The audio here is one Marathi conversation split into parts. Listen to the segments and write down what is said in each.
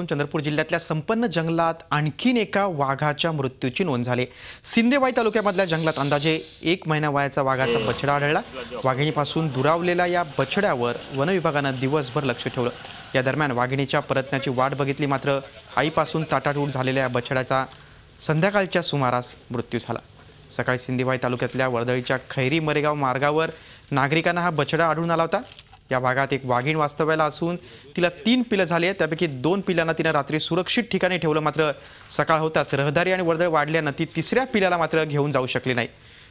चंद्रपूर जिल्ह्यातल्या संपन्न जंगलात आणखीन एका वाघाच्या मृत्यूची नोंद झाली। सिंदेवाई तालुक्यामधल्या जंगलात अंदाजे 1 महिना वयाचा वाघाचा बछडा आढळला। वाघिणीपासून दुरावलेल्या या बछड्यावर वन विभागाने दिवसभर लक्ष ठेवलं। या दरम्यान वाघिणीच्या परतण्याची वाट बघितली, मात्र आईपासून ताटाटूट झालेल्या बछड्याचा संध्याकाळच्या सुमारास मृत्यू झाला। सकाळी सिंदेवाई तालुक्यातल्या वर्दळीच्या खैरी मरेगाव मार्गावर नागरिकांना हा बछडा आढळून आला होता। या भागात एक वाघीण वास्तव्याला असून तिला 3 पिल्लं झाली आहेत। त्यापैकी 2 पिल्लांना तिने रात्री सुरक्षित ठिकाणी ठेवलं, मात्र सकाळ होताच रहदारी आणि वर्दळ वाढल्याने ती 3ऱ्या पिल्लाला मात्र घेऊन जाऊ शकली नाही।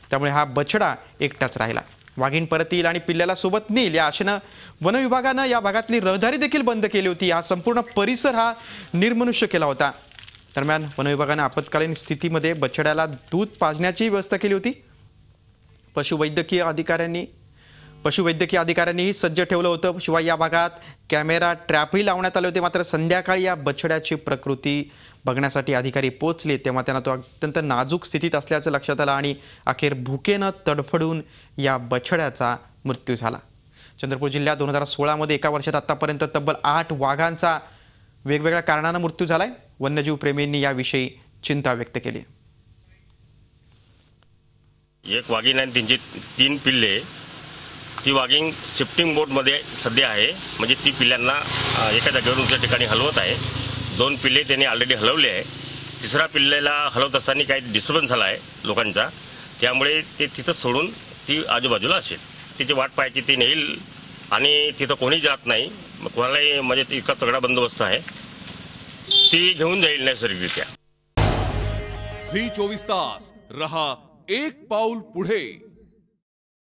त्यामुळे हा बछडा एकटाच राहिला। वाघीण परत येईल आणि पिल्ल्याला सोबत नेईल या आशेने वन विभागाने या भागातली रहदारी देखील बंद केली होती। हा संपूर्ण परिसर हा निर्मनुष्य केला होता। दरम्यान वन विभागाने आपत्कालीन स्थितीमध्ये बछड्याला दूध पाजण्याची व्यवस्था केली होती। पशुवैद्यकीय अधिकाऱ्यांनीही सज्ज ठेवलं होतं। शिवाय या भागात कॅमेरा ट्रॅपही लावण्यात आले होते। मात्र संध्याकाळी या बछड्याची प्रकृती बघण्यासाठी अधिकारी पोहोचले तेव्हा त्यांना तो अत्यंत नाजूक स्थितीत असल्याचं लक्षात आलं आणि अखेर भुकेनं तडफडून या बछड्याचा मृत्यू झाला। चंद्रपूर जिल्ह्यात 2016 मध्ये एका वर्षात आतापर्यंत तब्बल 8 वाघांचा वेगवेगळ्या कारणाने मृत्यू झालाय। वन्यजीव प्रेमींनी याविषयी चिंता व्यक्त केली। एक वाघीण आणि त्यांची 3 पिल्ले, ती वाघीण शिफ्टिंग बोटमध्ये सध्या आहे, म्हणजे ती पिल्लांना एका जागेवरून दुसऱ्या ठिकाणी हलवत आहे। 2 पिल्ले त्यांनी ऑलरेडी हलवले आहे। 3ऱ्या पिल्लेला हलवत असताना काही डिस्टर्बन्स झाला आहे लोकांचा, त्यामुळे ते तिथं सोडून ती आजूबाजूला असेल, तिची वाट पाहायची, ती नेईल आणि तिथं कोणी जात नाही, कोणालाही म्हणजे इतका तगडा बंदोबस्त आहे, ती घेऊन जाईल नैसर्गिकरित्या। झी 24 तास रहा एक पाऊल पुढे।